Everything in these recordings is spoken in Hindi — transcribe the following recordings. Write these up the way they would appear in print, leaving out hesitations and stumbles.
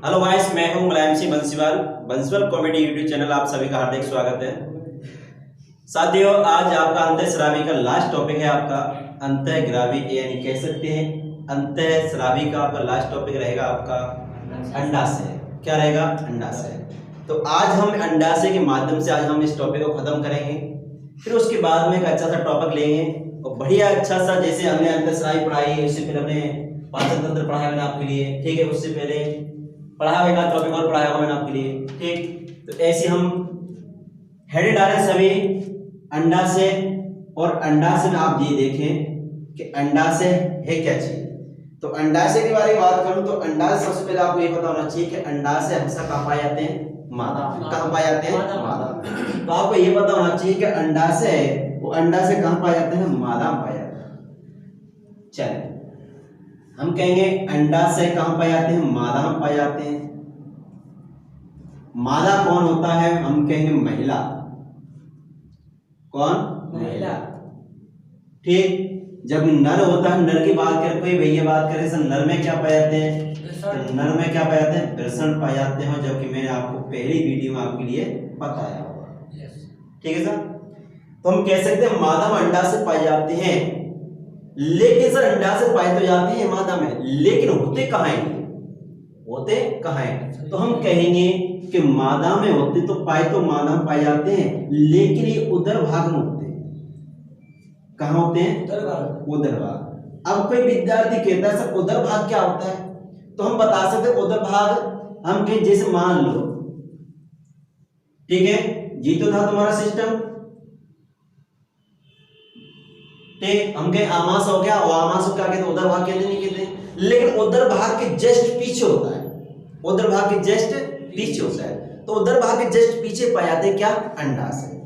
हेलो गाइस, मैं हूं Mulayam Singh Bansiwal comedy YouTube channel. आप सभी का हार्दिक स्वागत है। साथियों, आज आपका अंतःस्रावी का लास्ट टॉपिक है। आपका अंतःग्रावी यानी कह सकते हैं अंतःस्रावी का आपका लास्ट टॉपिक रहेगा आपका अंडाशय। क्या रहेगा? अंडाशय। तो आज हम अंडाशय के माध्यम से आज हम इस टॉपिक को खत्म करेंगे। फिर उसके बाद में एक अच्छा सा टॉपिक लेंगे और बढ़िया अच्छा सा, जैसे हमने अंतःस्रावी पढ़ाई, उससे फिर हमने पाचन तंत्र पढ़ाया मैंने आपके लिए, ठीक है। उससे पहले पढ़ा होगा टॉपिक और पढ़ाया होगा मैंने आपके लिए, ठीक। तो ऐसे हम हेडेड आ रहे हैं सभी अंडाशय। और अंडाशय में आप ये देखें कि अंडाशय है क्या चीज। तो अंडाशय के बारे में बात करूं तो अंडाशय सबसे पहले आपको ये पता होना चाहिए कि अंडाशय हमेशा कहां पाए जाते हैं? मादा। कहां पाए जाते हैं? मादा। तो आपको ये पता होना चाहिए कि अंडाशय, वो अंडाशय कहां पाए जाते हैं? मादा में पाए जाते हैं। चलिए हम कहेंगे अंडाशय कहां पाए जाते हैं? मादा में पाए जाते हैं। मादा कौन होता है? हम कहेंगे महिला। कौन? महिला, ठीक। जब नर होता है, नर की बात करें, कोई भैया बात करें, सर नर में क्या पाए जाते हैं? तो नर में क्या पाए जाते हैं? वृषण पाए जाते हैं, जबकि मैंने आपको पहली वीडियो में आपके लिए बताया होगा, ठीक है सर। तो हम कह सकते हैं मादा में अंडाशय पाए जाते हैं। लेकिन सर अंडाशय पाए तो जाते हैं मादा में, लेकिन होते कहां हैं? होते कहां हैं? तो हम कहेंगे कि मादा में होते तो पाए तो मादा में पाए जाते हैं, लेकिन ये उदर भाग में होते हैं। कहां होते हैं? उदर भाग। उदर भाग। अब कोई विद्यार्थी कहता है सर उदर भाग क्या होता है? तो हम बता सकते हैं उदर भाग, हम कहें जैसे मान लो, ठीक है, जी तो था तुम्हारा सिस्टम, ठीक। हम कहें आमाश हो गया, और आमाश को क्या कहते हैं? उदर भाग कहते नहीं कहते? लेकिन उदर भाग के जस्ट पीछे होता है। उदर भाग के जस्ट पीछे होता है। तो उदर भाग के जस्ट पीछे पाए जाते हैं क्या? अंडाशय,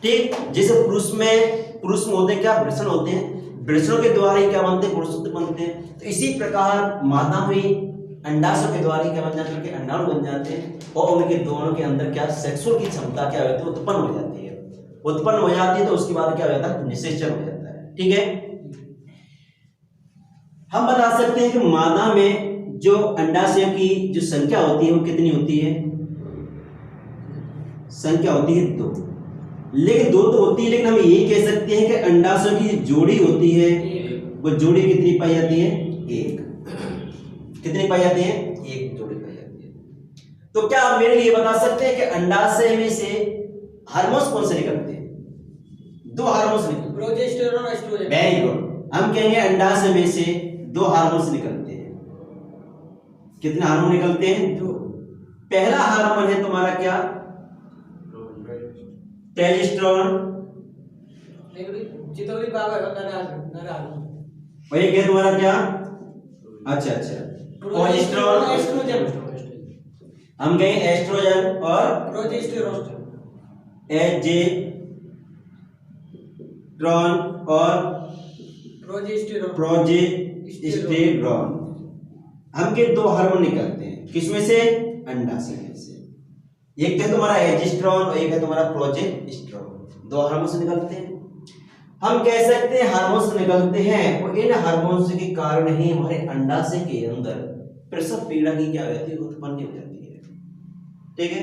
ठीक। जैसे पुरुष में होते क्या? वृषण होते हैं। वृषणों के द्वारा ही क्या बनते हैं? गुणसूत्र बनते हैं। तो इसी प्रकार मादा में अंडाशय के द्वारा ही क्या बन जाते हैं? अंडाणु बन जाते हैं। और उनके दोनों के अंदर क्या सेक्सुअल की क्षमता क्या होती है? उत्पन्न हो जाती है। उत्पन्न हो जाती है तो उसके बाद क्या हो जाता है? निषेचन हो जाता है, ठीक है। हम बता सकते हैं कि मादा में जो अंडाशय की जो संख्या होती है वो कितनी होती है? संख्या होती है 2। लेकिन 2 तो होती है, लेकिन हम ये कह सकते हैं कि अंडाशय की जोड़ी होती है, वो जोड़ी कितनी पाई जाती है? 1। कितनी पाई जाती है? 1 जोड़ी पाई जाती है। तो क्या आप मेरे लिए बता सकते हैं कि अंडाशय में से हार्मोन्स कौन से निकलते हैं? 2 हार्मोन्स निकलते हैं, प्रोजेस्टेरोन और एस्ट्रोजन। Very good. हम कहेंगे अंडाशय में से 2 हार्मोन्स निकलते हैं। कितने हार्मोन निकलते हैं? 2। पहला हार्मोन है तुम्हारा क्या? टेस्टोस्टेरोन। चितौरी पावर नर और ये क्या तुम्हारा क्या? अच्छा, प्रोजेस्टेरोन, एस्ट्रोजन। हम कहेंगे एस्ट्रोजन और प्रोजेस्टेरोन। एस्टेरोन और प्रोजेस्टेरोन। प्रोजेस्टेरोन। हम के 2 हार्मोन निकलते हैं, किसमें से? अंडाशय में से। एक है तुम्हारा एस्ट्रोजन और एक है तुम्हारा प्रोजेस्टेरोन। 2 हार्मोन से निकलते हैं। हम कह सकते हैं हार्मोन्स निकलते हैं और इन हार्मोन्स के कारण ही हमारे अंडाशय के अंदर प्रसव पीड़ा की क्या होती है? उत्पन्न हो जाती है, ठीक है।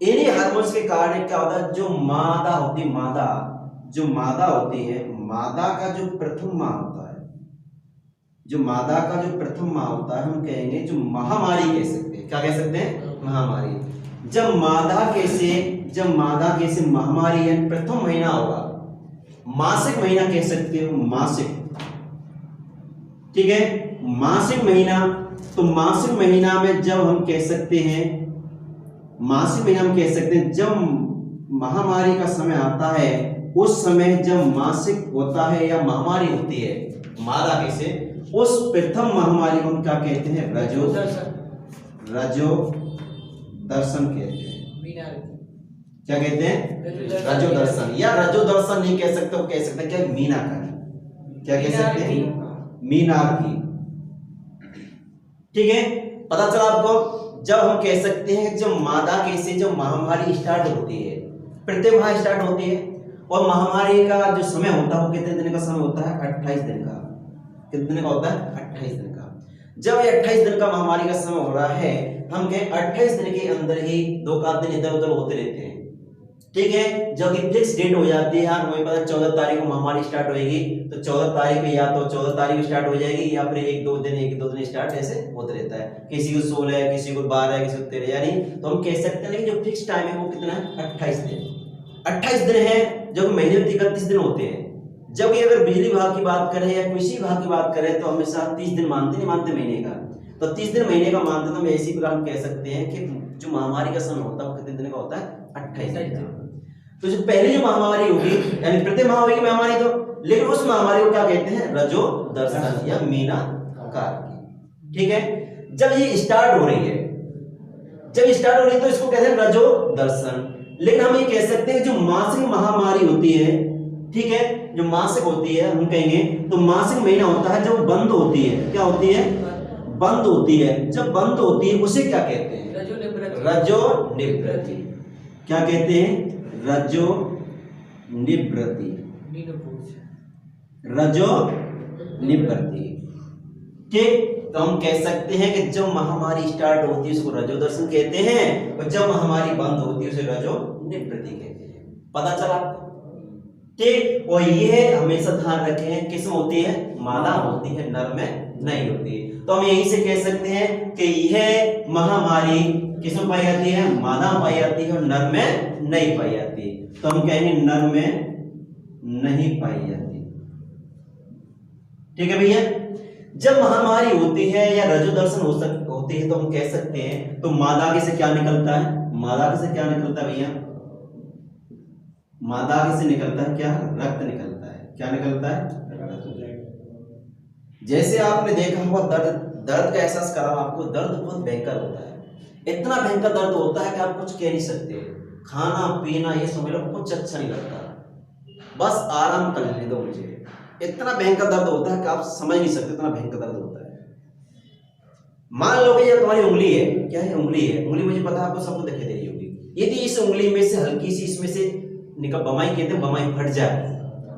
इन्हीं हार्मोन्स के कारण क्या होता है? जो मादा होती है, मादा होती है, मादा का जो प्रथम माह होता है, जो मादा का जो प्रथम माह होता है, हम कहेंगे जो महामारी कह सकते हैं। क्या कह सकते हैं? महामारी। जब मादा के से महामारी यानी प्रथम महीना होगा, मासिक महीना कह सकते हो, मासिक, ठीक है, मासिक महीना। तो मासिक महीना में जब हम कह सकते हैं, मासिक महीना में कह सकते हैं जब महामारी का समय आता है, उस समय जब मासिक होता है या महामारी होती है मादा के से, उस प्रथम महामारी को हम क्या कहते हैं? रजो दर्शन कहते हैं। क्या कहते हैं? रजो दर्शन, या रजो दर्शन नहीं कह सकते, कह सकते हैं क्या? मीनाकारी। क्या कह सकते हैं? मीनाकारी, ठीक है। पता चला आपको? जब हम कह सकते हैं जब मादा के से जब महामारी स्टार्ट होती है, प्रत्येक माह स्टार्ट होती है, और महामारी का जो समय होता है वो कितने दिन का समय होता है? 28 दिन का। कितने दिन का होता है? 28 दिन का। जब ये 28 दिन का महामारी का समय हो रहा है, हम कहें 28 दिन के अंदर ही 2 का दिन इधर उधर होते रहते हैं, ठीक है। जब कि फिक्स डेट हो जाती है, हमें पता 14 तारीख को महामारी स्टार्ट होएगी, तो 14 तारीख में या तो 14 तारीख स्टार्ट हो जाएगी या फिर एक दो दिन स्टार्ट ऐसे होते रहता है। किसी को 16, किसी को 12, किसी को 13, यानी तो हम कह सकते हैं कि जो फिक्स टाइम है वो कितना है, 28 दिन। 28 दिन है, जो महीने में 31 दिन होते हैं। जबकि अगर बिजली विभाग की बात करें या कृषि विभाग की बात करें तो हमेशा 30 दिन नहीं मानते महीने का, तो 30 दिन महीने का मानते, तो हम ऐसी प्रकार हम कह सकते हैं कि जो महामारी का समय होता है वो कितने दिन का होता है, 28 दिन का। तो जो पहली जो महामारी होगी, यानी प्रति माह होगी महामारी, तो लेकिन उस महामारी को क्या कहते हैं, रजो दर्शन या मीनाकार की, ठीक है। जब ये स्टार्ट हो रही है, तो इसको कहते हैं रजो दर्शन। लेकिन हम ये कह सकते हैं जो मासिक महामारी होती है, ठीक है, जो मासिक होती है, हम कहेंगे तो मासिक महीना होता है जब बंद होती है, क्या होती है, बंद होती है। जब बंद होती है उसे क्या कहते हैं, रजो निवृत्ति। क्या कहते हैं, रजो निवृत्ति, रजो निवृत्ति, ठीक। तो हम कह सकते हैं कि जब महामारी स्टार्ट होती है उसको रजो दर्शन कहते हैं, और जब महामारी बंद होती है उसे रजो निवृत्ति कहते हैं। पता चला आपको, ठीक। और ये हमेशा ध्यान रखें, किस में होती है, मादा होती है, नर में नहीं होती। तो हम यहीं से कह सकते हैं कि यह महामारी किस में पाई जाती है, मादा में पाई जाती है और नर में नहीं पाई जाती। तो हम कहेंगे नर में नहीं पाई जाती, ठीक है भैया। जब महामारी होती है या रजो दर्शन होती है तो हम कह सकते हैं, तो मादा के से क्या निकलता है, मादा के से क्या निकलता है भैया, मादा के से निकलता है क्या, रक्त निकलता है। क्या निकलता है, जैसे आपने देखा होगा दर्द का एहसास करा आपको, दर्द बहुत भयंकर होता है, इतना भयंकर दर्द होता है कि आप कुछ कह नहीं सकते, खाना पीना ये समझ लो कुछ अच्छा नहीं लगता, बस आराम करने दो मुझे। इतना भयंकर दर्द होता है कि आप समझ नहीं सकते, इतना भयंकर दर्द होता है। मान लो कि ये तुम्हारी उंगली है, क्या है, उंगली है, उंगली मुझे पता है आपको सबको दिखाई दे रही होगी। यदि इस उंगली में से हल्की सी इसमें से निकल, बमाई कहते हैं, बमाई फट जाए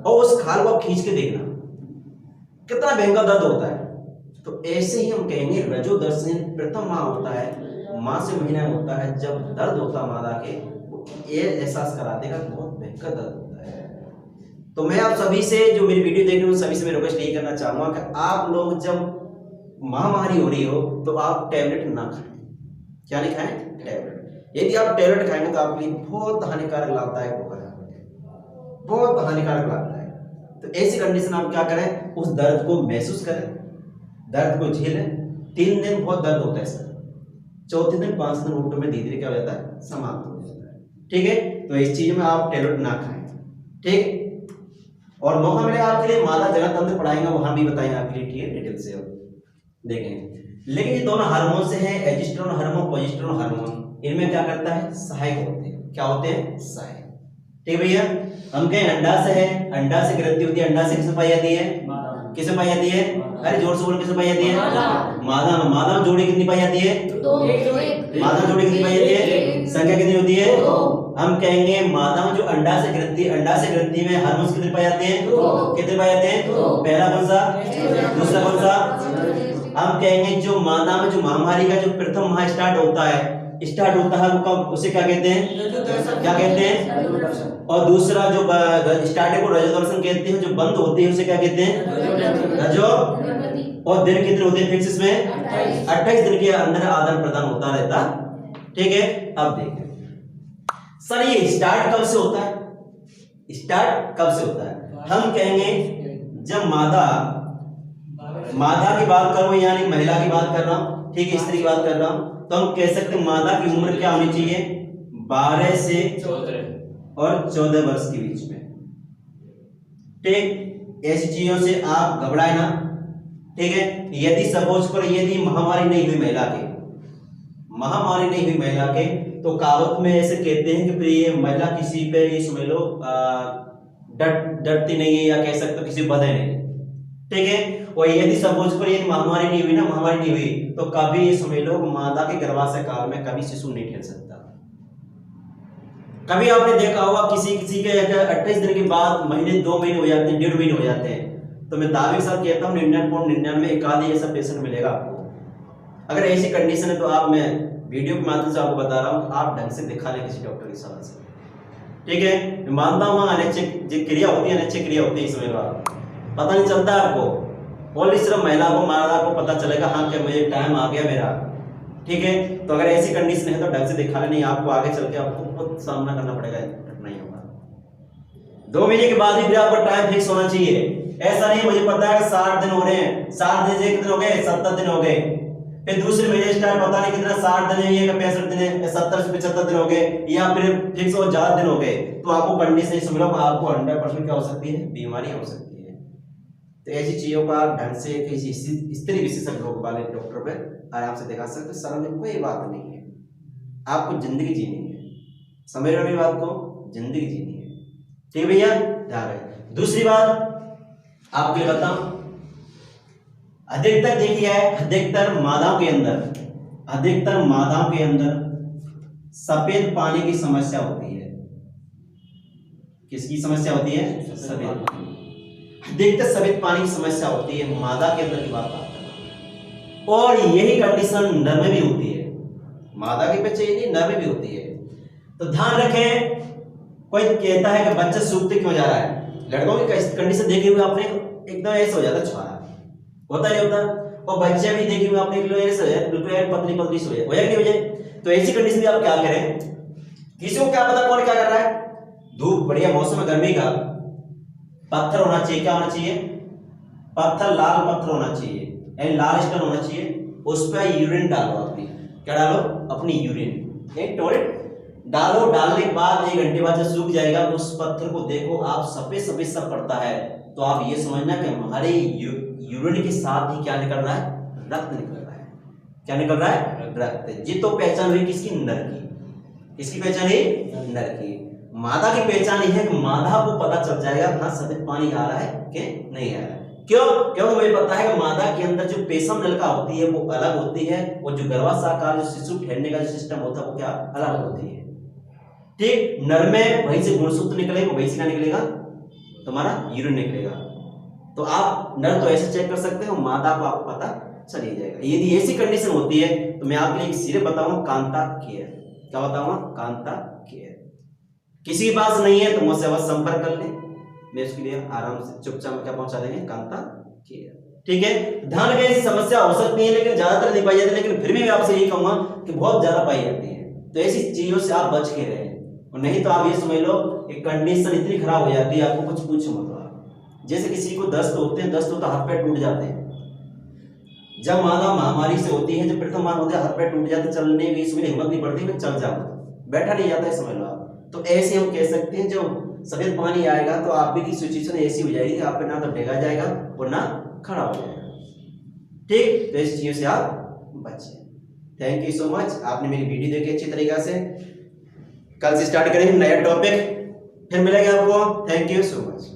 और उस खाल को आप खींच के देखना कितना भयंकर दर्द होता है। तो ऐसे ही हम कहेंगे रजो दर्शन प्रथम माह होता है, माह से महीना होता है, जब दर्द होता मादा के, ये एहसास करा देगा बहुत भयंकर दर्द होता है। तो मैं आप सभी से, जो मेरी वीडियो देख रहे हो, सभी से मैं रिक्वेस्ट यही करना चाहूंगा कि आप लोग जब महामारी हो रही हो तो आप टैबलेट ना खाएं। क्या नहीं खाएं, टैबलेट। यदि आप टैबलेट खाएंगे तो आपके लिए बहुत हानिकारक लाभदायक होगा, बहुत हानिकारक लाभदायक। तो ऐसी कंडीशन आप क्या करें, उस दर्द को महसूस करें, दर्द को झेलें। 3 दिन बहुत दर्द होता है सर, चौथे दिन 5 दिन घंटों में धीरे धीरे क्या हो जाता है, समाप्त हो जाता है, ठीक है। तो इस चीज में आप टैबलेट ना खाएं, ठीक। और मौका मिलेगा आपके लिए मादा जनन तंत्र पढ़ाएंगे, वहां भी बताएंगे आपके लिए, ठीक है, डिटेल से देखेंगे। लेकिन ये दोनों हार्मोन से है, एजिस्ट्रोन हार्मोन, प्रोजेस्टेरोन हार्मोन, इनमें क्या करता है, सहायक होते हैं। क्या होते हैं, सहायक, ठीक है भैया। हम कहें अंडा से है, अंडा से ग्रंथि होती है, अंडा से किसमें पाई जाती है, किसमें पाई जाती है, अरे जोर से बोल, किसमें पाई जाती है, मादा में। मादा में जोड़ी कितनी पाई जाती है, मादा में जोड़ी कितनी पाई जाती है, संख्या कितनी होती है, हम कहेंगे मादा में जो अंडा से ग्रंथि में हार्मोन्स कितने पाए जाते हैं, कितने पाए जाते हैं, पहला कौन सा, दूसरा कौन सा। हम कहेंगे जो मादा में जो महामारी का जो प्रथम माह स्टार्ट होता है वो कब, उसे क्या कहते हैं, क्या कहते हैं। और दूसरा जो स्टार्टिंग को रजो दर्शन कहते हैं, जो बंद होती है उसे क्या कहते हैं, रजो। और दिन कितने होते हैं फिक्स इसमें, 28 दिन के अंदर आदान प्रदान होता रहता, ठीक है। अब देखें सर ये स्टार्ट कब से होता है, स्टार्ट कब से होता है, हम कहेंगे जब मादा की बात करूं, यानी महिला की बात कर रहा हूं, ठीक है, स्त्री की बात कर रहा हूं, तो हम कह सकते हैं मादा की उम्र क्या होनी चाहिए, 12 से 14 वर्ष के बीच में, ठीक। ऐसी चीजों से आप घबराए ना, ठीक है। यदि सपोज पर यदि महामारी नहीं हुई महिला के, तो कहावत में ऐसे कहते हैं कि फिर ये महिला किसी पे ये समझ लो डरती नहीं है, या कह सकते हो किसी बधे नहीं, ठीक है। और यदि सपोज पर यदि महामारी नहीं हुई तो कभी ये समझ लो मादा के गर्भाशय काल में कभी शिशु नहीं ठहर सकता। कभी आपने देखा होगा किसी के 28 दिन के बाद महीने, 2 महीने हो जाते हैं, 1.5 महीने हो जाते हैं, तो मैं दावे के साथ कहता हूँ 99.99 एक आधी ऐसा पेशेंट मिलेगा आपको अगर ऐसी कंडीशन है तो आप, मैं वीडियो के माध्यम से आपको बता रहा हूँ, आप ढंग से दिखा लें किसी डॉक्टर की सलाह से, ठीक है। मैं मानता हूँ अनैच्छिक जो क्रिया होती है, अनैच्छिक क्रिया होती है, इसमें पता नहीं चलता है आपको, ओनली सिर्फ महिला को, मादा को पता चलेगा हाँ कि मुझे टाइम आ गया मेरा, ठीक है। तो अगर ऐसी कंडीशन है तो ढंग से दिखा ले, नहीं आपको आगे चल के आपको बहुत सामना करना पड़ेगा, नहीं होगा। 2 महीने के बाद ही फिर आपका टाइम फिक्स होना चाहिए। ऐसा नहीं मुझे पता है 60 दिन हो रहे हैं, 60 दिन से कितने हो गए, 70 दिन हो गए, फिर दूसरे महीने स्टार्ट पता नहीं कितना 60 दिन है, ये 65 दिन है, 70 से 75 दिन हो गए, या फिर फिक्स और ज्यादा दिन हो गए, तो आपको कंडीशन समझ लो आपको 100% क्या हो सकती है, बीमारी हो सकती है। तो ऐसी चीजों का आप ढंग से किसी स्त्री विशेषज्ञ वाले डॉक्टर पे आराम से दिखा सकते, शर्म की कोई बात नहीं है। आपको जिंदगी जीनी है, समझ रहे हो मेरी बात को, जिंदगी जीनी है, ठीक भैया, ध्यान रहे। दूसरी बात आपके लिए बताऊं, अधिकतर देखिए अधिकतर मादाओं के अंदर सफेद पानी की समस्या होती है। किसकी समस्या होती है? सफेद पानी। अधिकतर सफेद पानी की समस्या होती है, मादा के अंदर की बात है। और यही कंडीशन नर में भी होती है, मादा के बच्चे नहीं, नर में भी होती है। तो ध्यान रखें, कोई कहता है कि बच्चा सूखते क्यों जा रहा है, लड़कों की कंडीशन देखे हुए आपने एकदम ऐसे हो जाता है, छुआरा होता नहीं होता, और बच्चे भी देखे हुए आपने ऐसे बिल्कुल पतली पतली हो जाए नहीं हो जाए। तो ऐसी कंडीशन में आप क्या करें, किसी को क्या पता कौन क्या कर रहा है, धूप बढ़िया मौसम है गर्मी का, पत्थर होना चाहिए, क्या होना चाहिए, पत्थर, लाल पत्थर होना चाहिए, यानी लाल स्टोन होना चाहिए, उस पर यूरिन डालो, अपनी क्या डालो, अपनी यूरिन, एक टॉयलेट डालो, डालने के बाद 1 घंटे बाद जब सूख जाएगा तो उस पत्थर को देखो आप, सफेद सफेद सब पड़ता है, तो आप ये समझना कि हमारे यूरिन के साथ ही क्या निकल रहा है, रक्त निकल रहा है। क्या निकल रहा है? रक्त। जी तो पहचान हुई किसकी, नर की। किसकी पहचान है? नर की। मादा की पहचान यह है कि मादा को पता चल जाएगा हाँ सफेद पानी आ रहा है कि नहीं आ रहा है। क्यों? क्योंकि मुझे पता है कि मादा के अंदर जो पेशम नलिका होती है वो अलग होती है, और जो गर्भाशयकार जो शिशु ठहरने का जो सिस्टम होता है वो क्या अलग होती है, ठीक। नर में वहीं से गुणसूत्र निकलेगा, वहीं से क्या निकलेगा, तुम्हारा यूरिन निकलेगा। तो आप नर तो ऐसे चेक कर सकते हो, मादा को आपको पता चल ही जाएगा। यदि ऐसी कंडीशन होती है तो मैं आपके लिए सीधे बताऊंगा कांता केयर। क्या बताऊंगा? कांता केयर। किसी के पास नहीं है तो मुझसे अवश्य संपर्क कर ले, मैं उसके लिए आराम से चुपचाप क्या पहुंचा देंगे, कांता केयर, ठीक है। ध्यान रखें, ऐसी समस्या हो सकती है लेकिन ज्यादातर नहीं पाई जाती, लेकिन फिर भी मैं आपसे यही कहूंगा कि बहुत ज्यादा पाई जाती है, तो ऐसी चीजों से आप बच के रहें। और नहीं तो आप ये समझ लो कि कंडीशन इतनी खराब हो जाती है आपको कुछ पूछो मत। जैसे किसी को दस्त होते हैं, दस्त होता हाथ पैर टूट जाते हैं, जब मादा महामारी से होती है, जब प्रथम बार होते हैं हाथ पैर टूट जाते, चलने की इसमें हिम्मत नहीं पड़ती, मैं चल जाऊं, बैठा नहीं जाता है, समझ लो आप। तो ऐसे हम कह सकते हैं जो सफेद पानी आएगा तो आप भी की सिचुएशन ऐसी हो जाएगी कि आप पे ना तो डेगा जाएगा और ना खड़ा हो जाएगा, ठीक। तो इस चीजों से आप बचिए। थैंक यू सो मच, आपने मेरी वीडियो देखी अच्छी तरीके से। कल से स्टार्ट करेंगे नया टॉपिक, फिर मिलेगा आपको। Thank you so much.